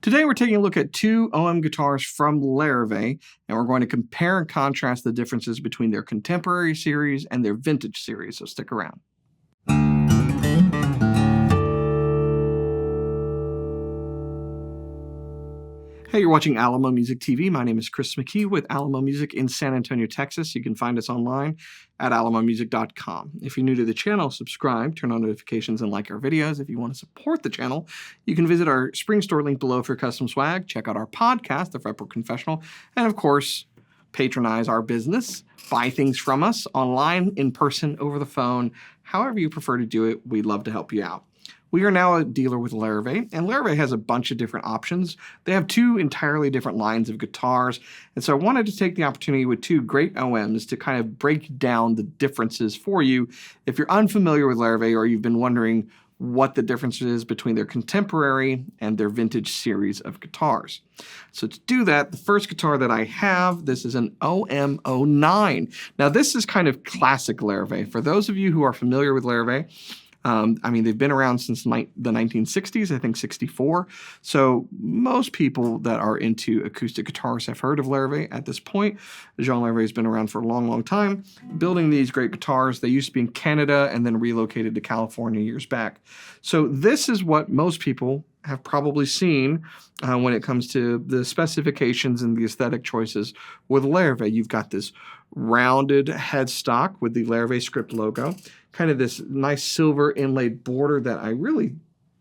Today we're taking a look at two OM guitars from Larrivee, and we're going to compare and contrast the differences between their contemporary series and their vintage series, so stick around. Hey, you're watching Alamo Music TV. My name is Chris McKee with Alamo Music in San Antonio, Texas. You can find us online at alamomusic.com. If you're new to the channel, subscribe, turn on notifications, and like our videos. If you want to support the channel, you can visit our spring store link below for custom swag, check out our podcast, the Fretboard Confessional, and of course, patronize our business, buy things from us online, in person, over the phone, however you prefer to do it. We'd love to help you out. We are now a dealer with Larrivee, and Larrivee has a bunch of different options. They have two entirely different lines of guitars, and so I wanted to take the opportunity with two great OMs to kind of break down the differences for you if you're unfamiliar with Larrivee or you've been wondering what the difference is between their contemporary and their vintage series of guitars. So to do that, the first guitar that I have, this is an OM-09. Now this is kind of classic Larrivee. For those of you who are familiar with Larrivee, they've been around since the 1960s, I think 64. So most people that are into acoustic guitars have heard of Larrivee at this point. Jean Larrivee has been around for a long, long time, building these great guitars. They used to be in Canada and then relocated to California years back. So this is what most people have probably seen when it comes to the specifications and the aesthetic choices with Larrivee. You've got this rounded headstock with the Larrivee script logo, kind of this nice silver inlaid border that I really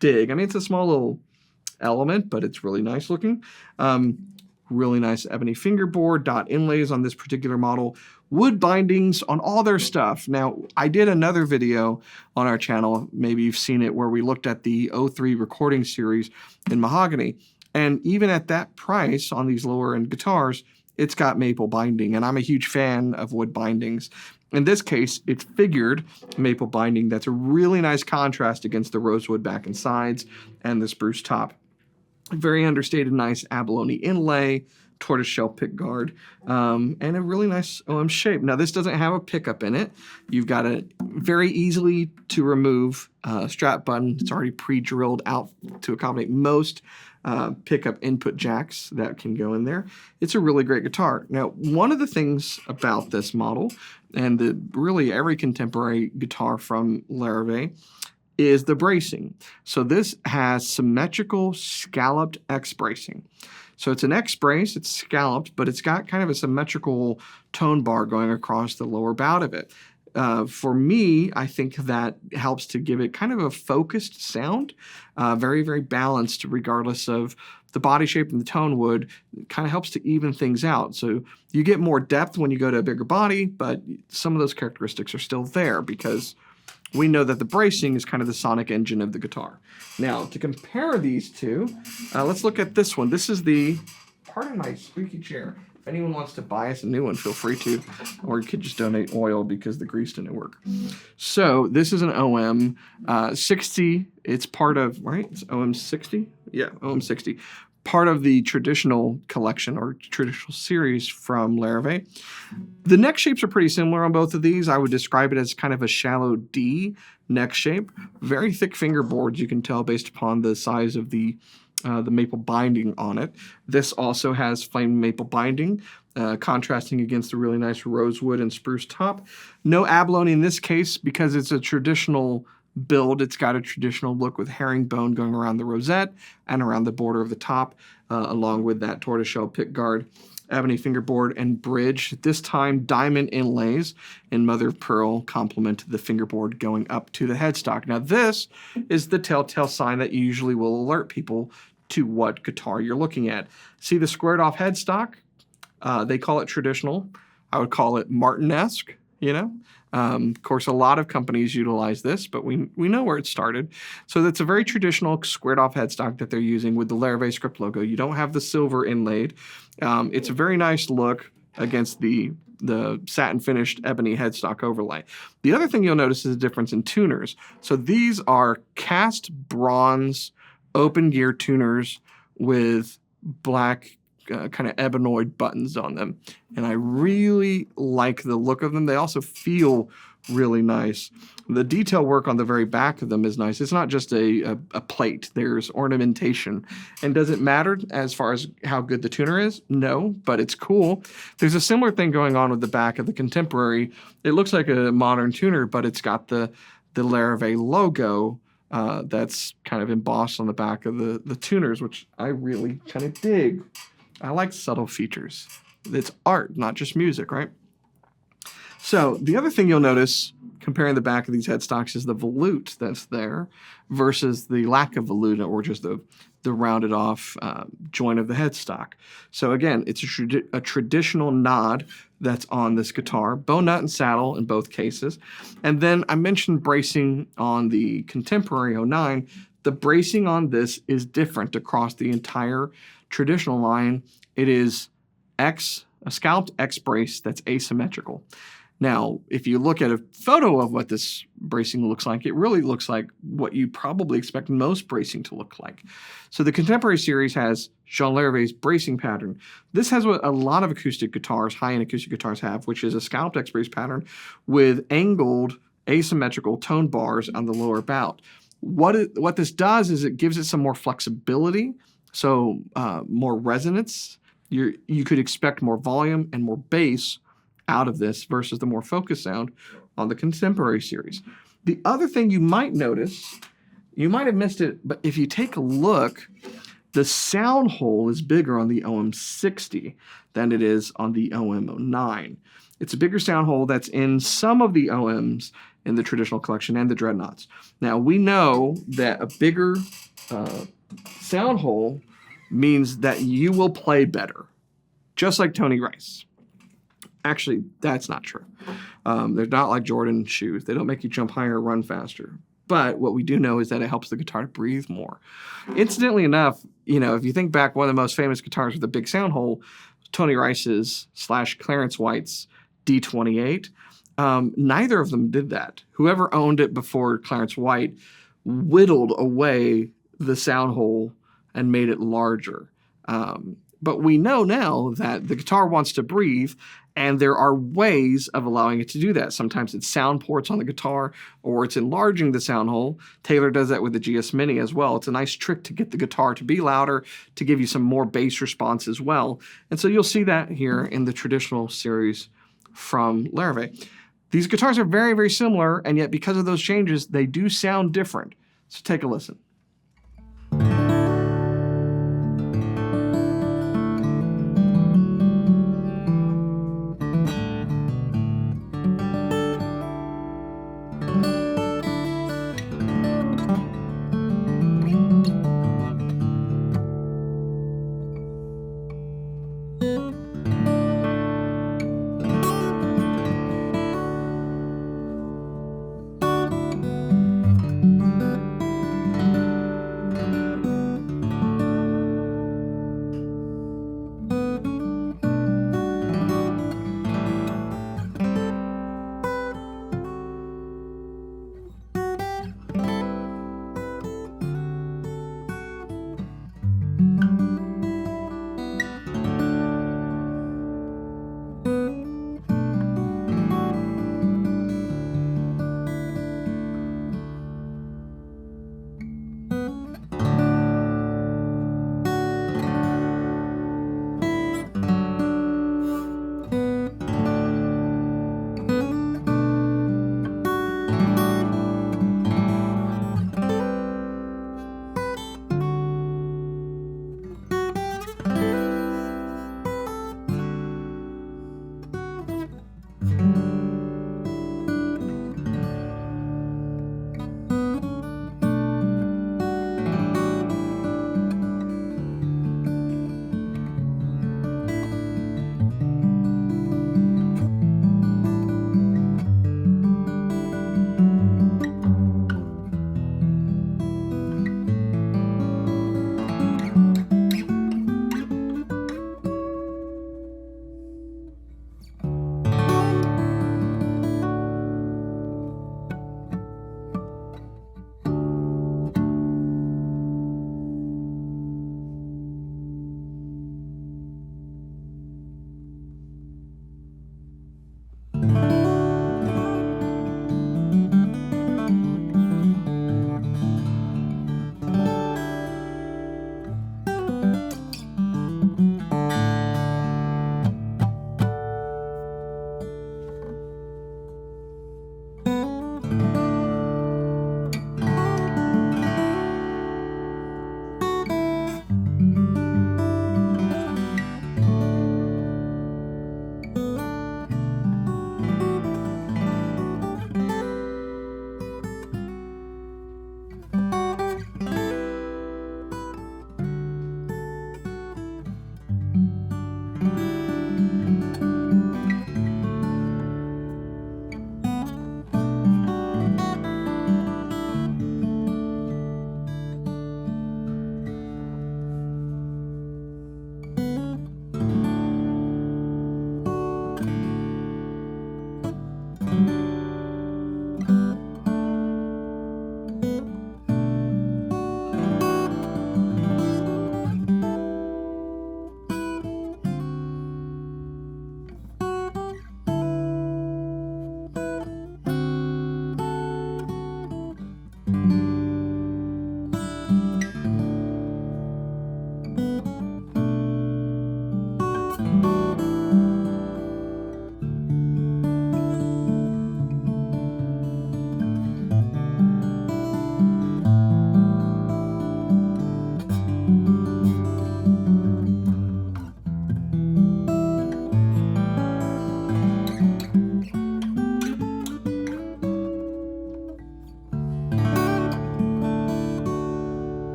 dig. I mean, it's a small little element, but it's really nice looking. Really nice ebony fingerboard, dot inlays on this particular model, wood bindings on all their stuff. Now, I did another video on our channel, maybe you've seen it, where we looked at the 03 recording series in mahogany. And even at that price on these lower end guitars, it's got maple binding, and I'm a huge fan of wood bindings. In this case, it's figured maple binding. That's a really nice contrast against the rosewood back and sides and the spruce top. Very understated, nice abalone inlay, tortoiseshell pickguard, and a really nice OM shape. Now, this doesn't have a pickup in it. You've got a very easily to remove strap button. It's already pre-drilled out to accommodate most pickup input jacks that can go in there. It's a really great guitar. Now, one of the things about this model, and really every contemporary guitar from Larrivee, is the bracing. So this has symmetrical scalloped X bracing. So it's an X brace, it's scalloped, but it's got kind of a symmetrical tone bar going across the lower bout of it. For me, I think that helps to give it kind of a focused sound, very, very balanced regardless of the body shape and the tone wood. It kind of helps to even things out. So you get more depth when you go to a bigger body, but some of those characteristics are still there because we know that the bracing is kind of the sonic engine of the guitar. Now, to compare these two, let's look at this one. This is pardon my squeaky chair. If anyone wants to buy us a new one, feel free to, or you could just donate oil because the grease didn't work. So this is an OM-60. It's part of, right? It's OM-60? Yeah, OM-60. Part of the traditional collection or traditional series from Larrivee. The neck shapes are pretty similar on both of these. I would describe it as kind of a shallow D neck shape. Very thick fingerboards, you can tell based upon the size of the maple binding on it. This also has flame maple binding, contrasting against the really nice rosewood and spruce top. No abalone in this case because it's a traditional build. It's got a traditional look with herringbone going around the rosette and around the border of the top, along with that tortoiseshell pickguard, ebony fingerboard, and bridge. This time, diamond inlays in mother of pearl complement the fingerboard going up to the headstock. Now, this is the telltale sign that usually will alert people to what guitar you're looking at. See the squared off headstock? They call it traditional. I would call it Martin-esque, you know? Of course, a lot of companies utilize this, but we know where it started. So that's a very traditional squared-off headstock that they're using with the Larrivee script logo. You don't have the silver inlaid. It's a very nice look against the satin-finished ebony headstock overlay. The other thing you'll notice is a difference in tuners. So these are cast bronze open gear tuners with black kind of ebenoid buttons on them. And I really like the look of them. They also feel really nice. The detail work on the very back of them is nice. It's not just a plate. There's ornamentation. And does it matter as far as how good the tuner is? No, but it's cool. There's a similar thing going on with the back of the Contemporary. It looks like a modern tuner, but it's got the Larrivee logo that's kind of embossed on the back of the tuners, which I really kind of dig. I like subtle features. It's art, not just music, right? So the other thing you'll notice comparing the back of these headstocks is the volute that's there versus the lack of volute, or just the rounded off joint of the headstock. So again, it's a traditional nod that's on this guitar, bow nut and saddle in both cases. And then I mentioned bracing on the Contemporary 09. The bracing on this is different across the entire traditional line. It is a scalped X brace that's asymmetrical. Now, if you look at a photo of what this bracing looks like, it really looks like what you probably expect most bracing to look like. So the Contemporary series has Jean Larrivee's bracing pattern. This has what a lot of acoustic guitars, high-end acoustic guitars have, which is a scalped X brace pattern with angled asymmetrical tone bars on the lower bout. What this does is it gives it some more flexibility, so more resonance. You could expect more volume and more bass out of this versus the more focused sound on the Contemporary series. The other thing you might notice, you might have missed it, but if you take a look, the sound hole is bigger on the OM-60 than it is on the OM-09. It's a bigger sound hole that's in some of the OMs in the traditional collection and the Dreadnoughts. Now, we know that a bigger sound hole means that you will play better, just like Tony Rice. Actually, that's not true. They're not like Jordan shoes. They don't make you jump higher or run faster. But what we do know is that it helps the guitar to breathe more. Incidentally enough, if you think back, one of the most famous guitars with a big sound hole, Tony Rice's / Clarence White's D28. Neither of them did that. Whoever owned it before Clarence White whittled away the sound hole and made it larger. But we know now that the guitar wants to breathe, and there are ways of allowing it to do that. Sometimes it's sound ports on the guitar, or it's enlarging the sound hole. Taylor does that with the GS Mini as well. It's a nice trick to get the guitar to be louder, to give you some more bass response as well. And so you'll see that here in the traditional series from Larrivee. These guitars are very, very similar, and yet because of those changes, they do sound different. So take a listen.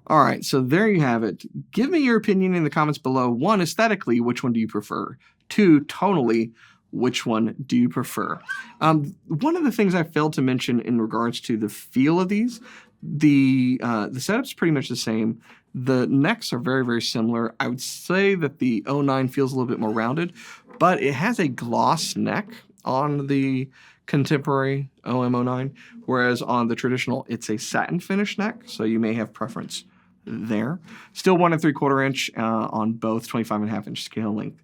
All right, so there you have it. Give me your opinion in the comments below. 1, aesthetically, which one do you prefer? 2, tonally, which one do you prefer? One of the things I failed to mention in regards to the feel of these, the setup's pretty much the same. The necks are very, very similar. I would say that the 09 feels a little bit more rounded, but it has a gloss neck on the contemporary OM-09, whereas on the traditional, it's a satin finish neck, so you may have preference there. Still 1 3/4 inch on both 25.5 inch scale length.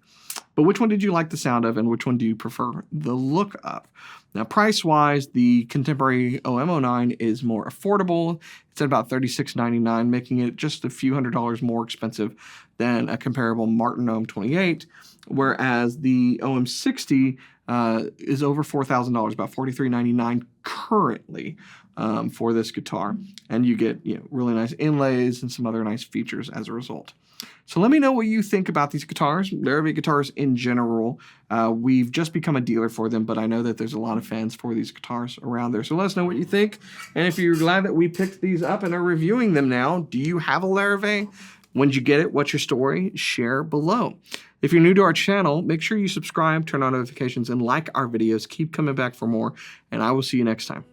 But which one did you like the sound of, and which one do you prefer the look of? Now, price-wise, the contemporary OM-09 is more affordable. It's at about $36.99, making it just a few $100s more expensive than a comparable Martin OM-28, whereas the OM-60 is over $4,000, about $43.99 currently for this guitar. And you get really nice inlays and some other nice features as a result. So let me know what you think about these guitars, Larrivee guitars in general. We've just become a dealer for them, but I know that there's a lot of fans for these guitars around there. So let us know what you think. And if you're glad that we picked these up and are reviewing them now, do you have a Larrivee? When did you get it? What's your story? Share below. If you're new to our channel, make sure you subscribe, turn on notifications, and like our videos. Keep coming back for more, and I will see you next time.